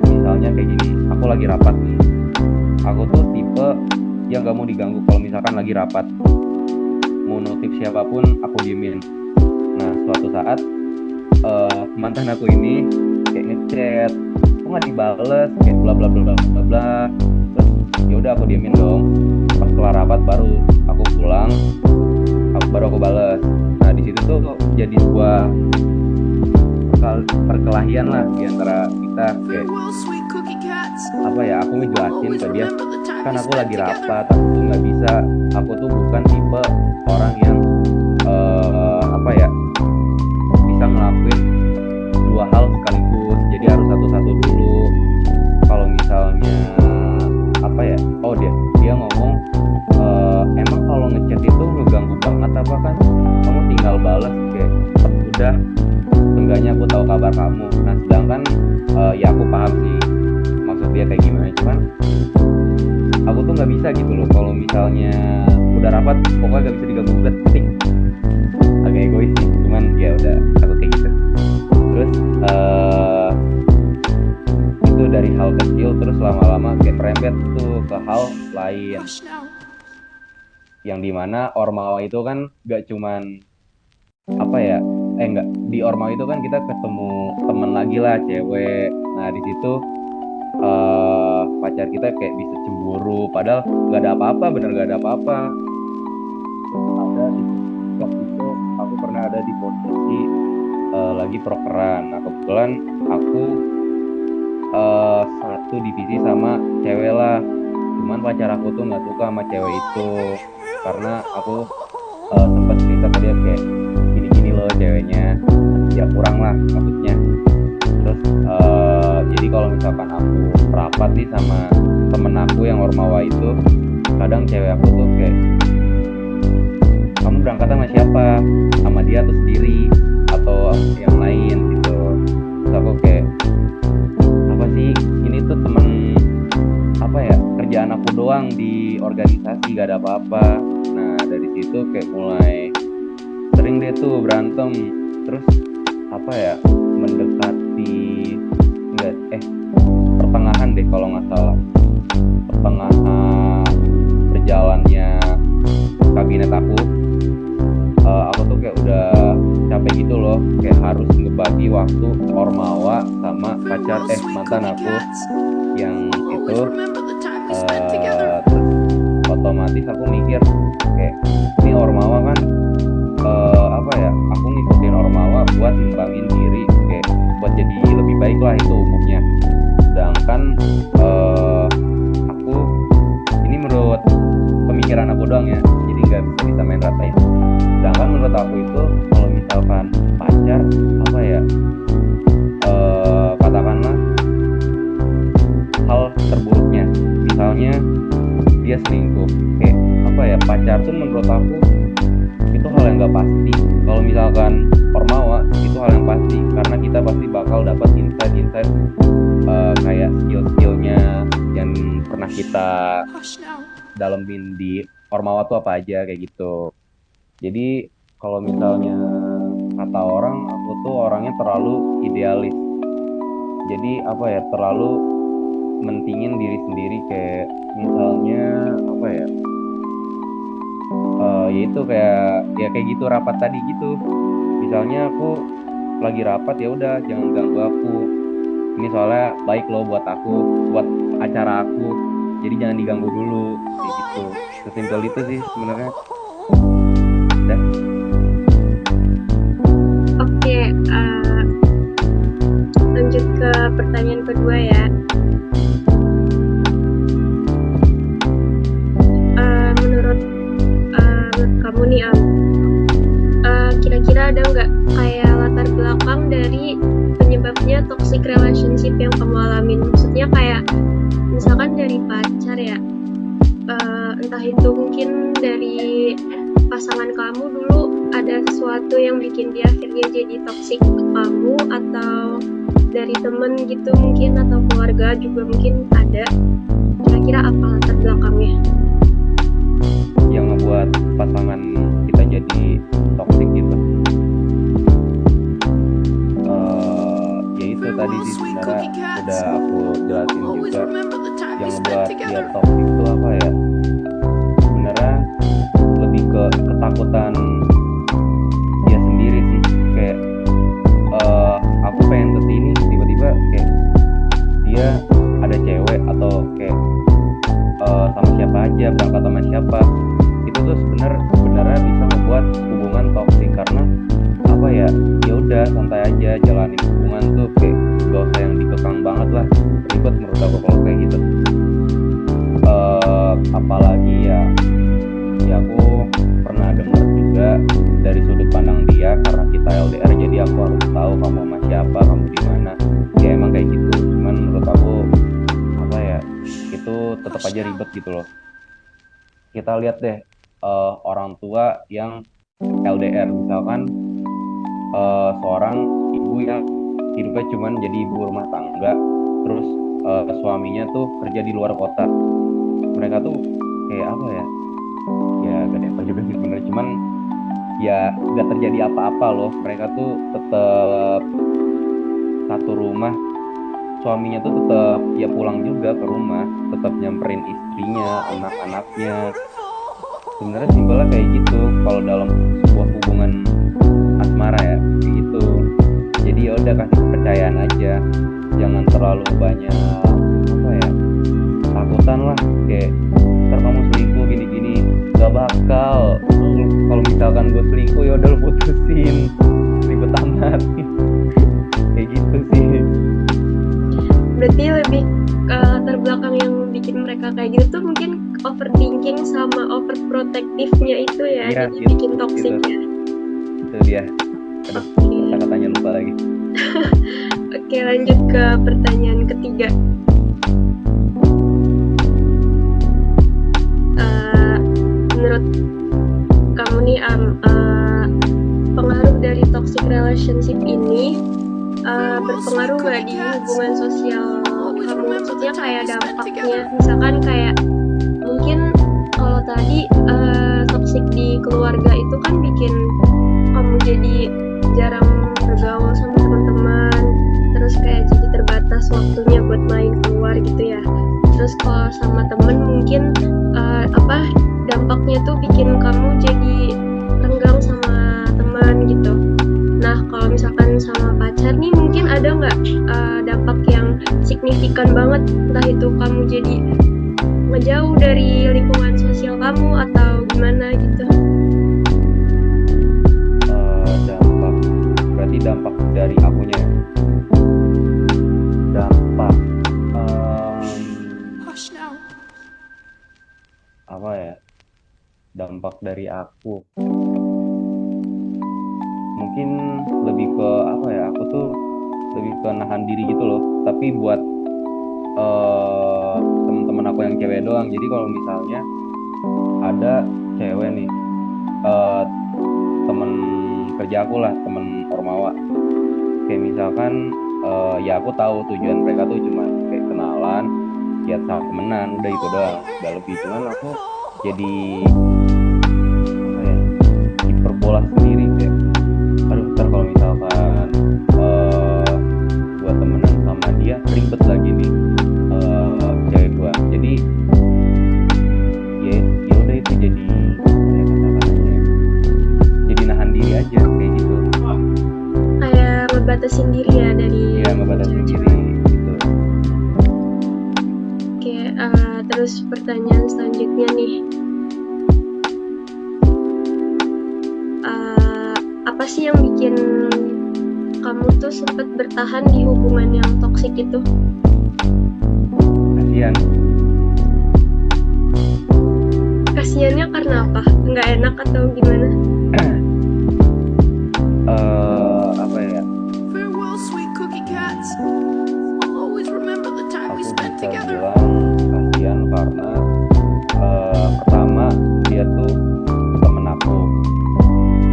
misalnya kayak gini, aku lagi rapat nih, aku tuh tipe yang gak mau diganggu kalau misalkan lagi rapat. Mau notif siapapun aku diemin. Nah suatu saat mantan aku ini kayak ngechat, kok nggak dibales, kayak bla bla bla bla bla bla. Terus ya udah aku diemin dong. Pas kelar rapat baru aku pulang, baru aku bales. Nah di situ tuh jadi sebuah perkelahian lah di antara kita. Kayak apa ya, aku ngejelasin ke dia, kan aku lagi rapat, aku tuh nggak bisa, aku tuh bukan tipe orang yang apa ya, bisa ngelakuin dua hal sekaligus, jadi harus satu-satu dulu. Kalau misalnya apa ya, dia ngomong, emang kalau ngechat itu ngeganggu banget apa, kan kamu tinggal balas, kayak udah seenggaknya aku tahu kabar kamu. Nah sedangkan ya aku paham sih maksud dia kayak gimana, cuman aku tuh nggak bisa gitu loh. Kalau misalnya udah rapat pokoknya nggak bisa diganggu gugat, agak egois sih. lain. Yang dimana Ormawa itu kan gak cuman apa ya, enggak, di Ormawa itu kan kita ketemu temen lagi lah, cewek. Nah di situ pacar kita kayak bisa cemburu, padahal gak ada apa-apa, bener gak ada apa-apa. Ada di waktu itu aku pernah ada di posisi lagi prokeran. Nah kebetulan aku satu divisi sama cewek lah. Cuman pacar aku tuh nggak suka sama cewek itu karena aku sempat cerita ke dia kayak gini-gini loh ceweknya, ya kurang lah maksudnya. Terus jadi kalau misalkan aku rapat nih sama temen aku yang Ormawa itu, kadang cewek aku tuh kayak, kamu berangkat sama siapa? Sama dia atau sendiri? Atau yang lain gitu. Terus aku kayak, apa sih? Ini tuh temen apa ya? Kerjaan aku doang di organisasi, gak ada apa-apa. Nah dari situ kayak mulai sering deh tuh berantem. Terus apa ya? Mendekati enggak pertengahan deh kalau nggak salah. Pertengahan berjalannya kabinet aku tuh kayak udah capek gitu loh, kayak harus ngebagi waktu Ormawa sama mantan aku yang itu. Terus otomatis aku mikir kayak ini Ormawa kan apa ya, aku ngikutin Ormawa buat ngembangin diri, kayak buat jadi lebih baik lah, itu umumnya. Sedangkan aku ini menurut pemikiran aku doang ya, jadi nggak bisa disamain ratain. Sedangkan menurut aku itu kalau misalkan pacar apa ya, katakanlah hal terburuknya misalnya dia selingkuh, kayak apa ya, pacar tuh menurut aku itu hal yang nggak pasti. Kalau misalkan Ormawa itu hal yang pasti, karena kita pasti bakal dapat insight kayak skill-skillnya yang pernah kita dalemin di Ormawa tuh apa aja kayak gitu. Jadi kalau misalnya kata orang, aku tuh orangnya terlalu idealis. Jadi apa ya, terlalu mentingin diri sendiri, kayak misalnya apa ya, yaitu kayak gitu rapat tadi gitu. Misalnya aku lagi rapat, ya udah jangan ganggu aku. Ini soalnya baik loh buat aku, buat acara aku. Jadi jangan diganggu dulu, kayak gitu. Sesimpel itu sih sebenarnya. Udah. Oke, lanjut ke pertanyaan kedua ya. Menurut kamu nih Am, kira-kira ada nggak kayak latar belakang dari penyebabnya toxic relationship yang kamu alamin? Maksudnya kayak misalkan dari pacar ya, entah itu mungkin dari pasangan kamu dulu ada sesuatu yang bikin dia akhirnya jadi toxic ke kamu, atau dari temen gitu mungkin, atau keluarga juga mungkin ada. Kira-kira apa latar belakangnya Yang ngebuat pasangan kita jadi toxic gitu? Ya itu tadi sih sebenarnya udah aku jelasin juga. Yang ngebuat dia toxic itu apa ya, sebenarnya lebih ke ketakutan dia sendiri sih. Kayak aku pengen kesini, tiba-tiba kayak dia ada cewek, atau kayak sama siapa aja, berangkat sama siapa. Itu tuh sebenarnya bisa membuat hubungan toksik, karena apa ya, ya udah santai aja jalanin hubungan tuh, kayak gak usah yang dikekang banget lah, ribet menurut aku kalau kayak gitu. Apalagi ya aku pernah dengar juga dari sudut pandang dia, karena kita LDR jadi aku harus tahu kamu sama siapa, kamu di mana. Ya emang kayak gitu, cuman menurut aku apa ya, itu tetap aja ribet gitu loh. Kita lihat deh orang tua yang LDR, misalkan seorang ibu yang hidupnya cuman jadi ibu rumah tangga, terus suaminya tuh kerja di luar kota. Mereka tuh kayak apa ya, ya gak ada apa juga sih sebenarnya, cuman ya gak terjadi apa-apa loh. Mereka tuh tetap satu rumah, suaminya tuh tetap ya pulang juga ke rumah, tetap nyamperin istrinya, anak-anaknya. Sebenarnya simpelnya kayak gitu kalau dalam sebuah hubungan asmara ya, kayak gitu. Jadi ya udah kasih kepercayaan aja, jangan terlalu banyak apa ya, takutan lah kayak ntar kamu selingkuh gini-gini. Gak bakal. Kalau misalkan gue selingkuh ya udah lu putusin, ribet amat. Kayak gitu sih. Berarti lebih ke latar belakang yang bikin mereka kayak gitu tuh mungkin overthinking sama overprotectivenya itu ya, Iya, jadi gitu, bikin toxic gitu. ya. Itu dia. Aduh, kata-katanya lupa lagi. Oke, lanjut ke pertanyaan ketiga. Menurut kamu nih pengaruh dari toxic relationship ini berpengaruh nggak di hubungan sosial kamu? Maksudnya kayak dampaknya, misalkan kayak mungkin kalau tadi toxic di keluarga itu kan bikin kamu jadi jarang bergaul sama teman-teman, terus kayak jadi terbatas waktunya buat main keluar gitu ya. Terus kalau sama temen mungkin dampaknya tuh bikin kamu jadi renggang sama teman gitu. Nah, kalau misalkan sama pacar nih mungkin ada nggak dampak yang signifikan banget, entah itu kamu jadi ngejauh dari lingkungan sosial kamu atau gimana gitu. Dampak, berarti dampak dari akunya ya? Dampak apa ya, dampak dari aku mungkin lebih ke apa ya, aku tuh lebih ke nahan diri gitu loh, tapi buat teman-teman aku yang cewek doang. Jadi kalau misalnya ada cewek nih, temen kerja aku lah, temen Ormawa, kayak misalkan ya aku tahu tujuan mereka tuh cuma kayak kenalan, lihat sama temenan, udah itu doang, gak lebih. Cuman aku jadi apa ya, hiperbola sendiri kayak, aduh ntar kalau misalkan gua temenan sama dia ribet lagi nih cewek gua. Jadi ya udah, itu jadi ya kata-katanya, jadi nahan diri aja kayak gitu. Kayak ngebatasin diri ya dari Ngebatasin cewek-cewek. diri gitu. Oke, terus pertanyaan selanjutnya nih. Apa sih yang bikin kamu tuh sempat bertahan di hubungan yang toksik itu? Kasian. Kasiannya karena apa? Nggak enak atau gimana? Apa ya, aku bisa bilang kasihan karena pertama dia tuh temen aku,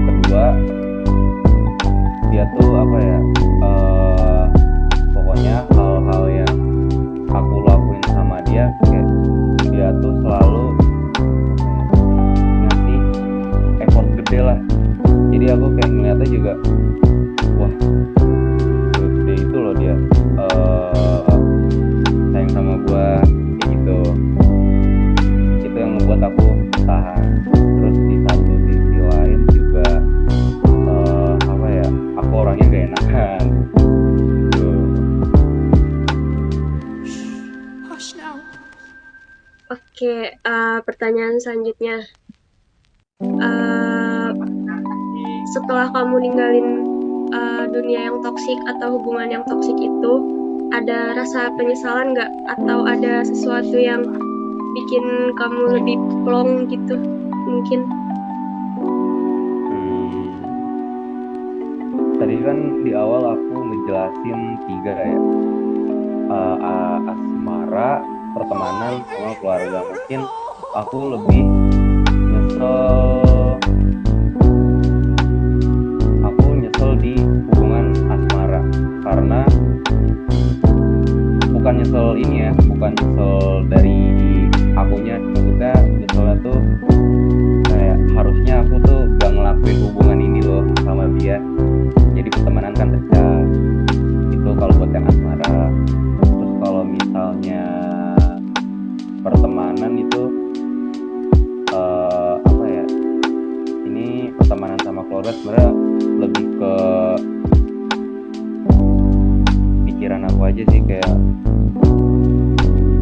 kedua dia tuh apa ya, pokoknya hal-hal yang aku lakuin sama dia kayak dia tuh selalu ngasih effort gede lah. Jadi aku kayak ngeliatnya juga, wah gede itu loh dia sayang sama gua kayak gitu. Itu yang membuat aku tahan. Terus di satu sisi lain juga apa ya, aku orangnya gak enakan gitu. Oke, pertanyaan selanjutnya. Setelah kamu ninggalin dunia yang toksik atau hubungan yang toksik itu, ada rasa penyesalan nggak? Atau ada sesuatu yang bikin kamu lebih plong gitu mungkin? Tadi kan di awal aku ngejelasin 3 ya, asmara, pertemanan, sama keluarga. Mungkin aku lebih nyesel di hubungan asmara karena bukan nyesel ini ya, bukan nyesel dari akunya, maksudnya nyeselnya tuh kayak harusnya aku tuh gak ngelakuin hubungan ini loh sama dia. Jadi pertemanan kan pecah, itu kalau buat yang asmara. kayak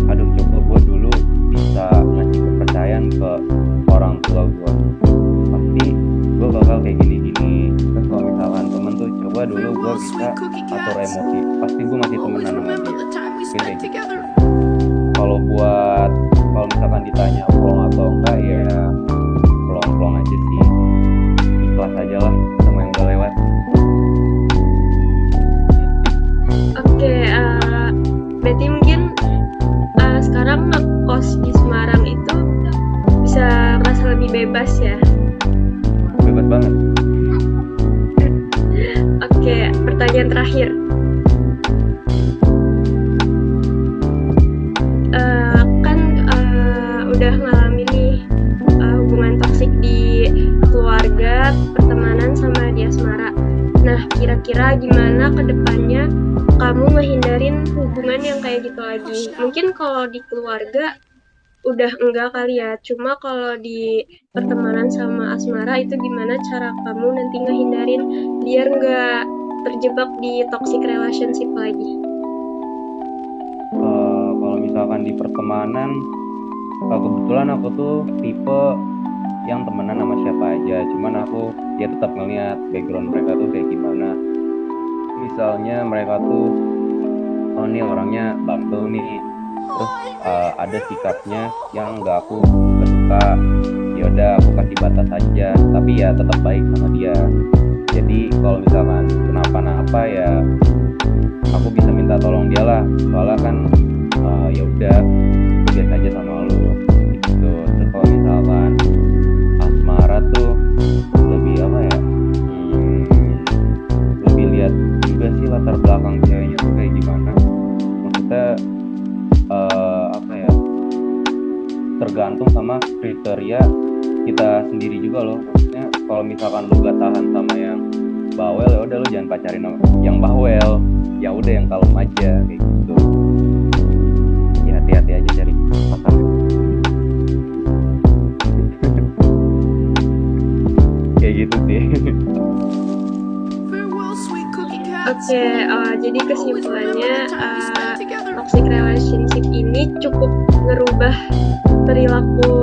aduh coba gue dulu bisa ngasih kepercayaan ke orang tua gue, pasti gue bakal kayak gini-gini. Terus kalau misalkan temen tuh coba dulu gue bisa atur emosi, pasti gue masih temenan sama dia gitu. Kalau misalkan ditanya plong atau enggak, ya plong aja sih, ikhlas aja lah sama yang udah lewat. Oke, berarti mungkin sekarang ngekos di Semarang itu bisa merasa lebih bebas ya. Bebas banget. Oke, pertanyaan terakhir. Udah ngalamin nih hubungan toksik di keluarga, pertemanan, sama di asmara. Nah, kira-kira gimana ke depannya kamu ngehindarin hubungan yang kayak gitu lagi? Mungkin kalau di keluarga udah enggak kali ya, cuma kalau di pertemanan sama asmara itu gimana cara kamu nanti ngehindarin biar nggak terjebak di toxic relationship lagi? Kalau misalkan di pertemanan, kebetulan aku tuh tipe yang temenan sama siapa aja, cuman aku ya tetap ngeliat background mereka tuh kayak gimana. Misalnya mereka tuh oh nih orangnya bandel nih, terus ada sikapnya yang nggak aku suka, ya udah aku kasih batas aja, tapi ya tetap baik sama dia. Jadi kalau misalkan kenapa-napa ya aku bisa minta tolong dia lah, soalnya kan ya udah biasa aja sama lu gitu. Terus kalau misalkan asmara tuh lebih apa ya, lebih lihat juga sih latar belakang ceweknya tuh kayak gimana. Maksudnya apa ya, tergantung sama kriteria kita sendiri juga loh. Maksudnya kalau misalkan lu gak tahan sama yang bawel, ya udah lu jangan pacarin yang bawel, ya udah yang kalem aja kayak gitu. Ya hati-hati aja cari pasangan. Kayak gitu sih. Oke, jadi kesimpulannya toxic relationship ini cukup ngerubah perilaku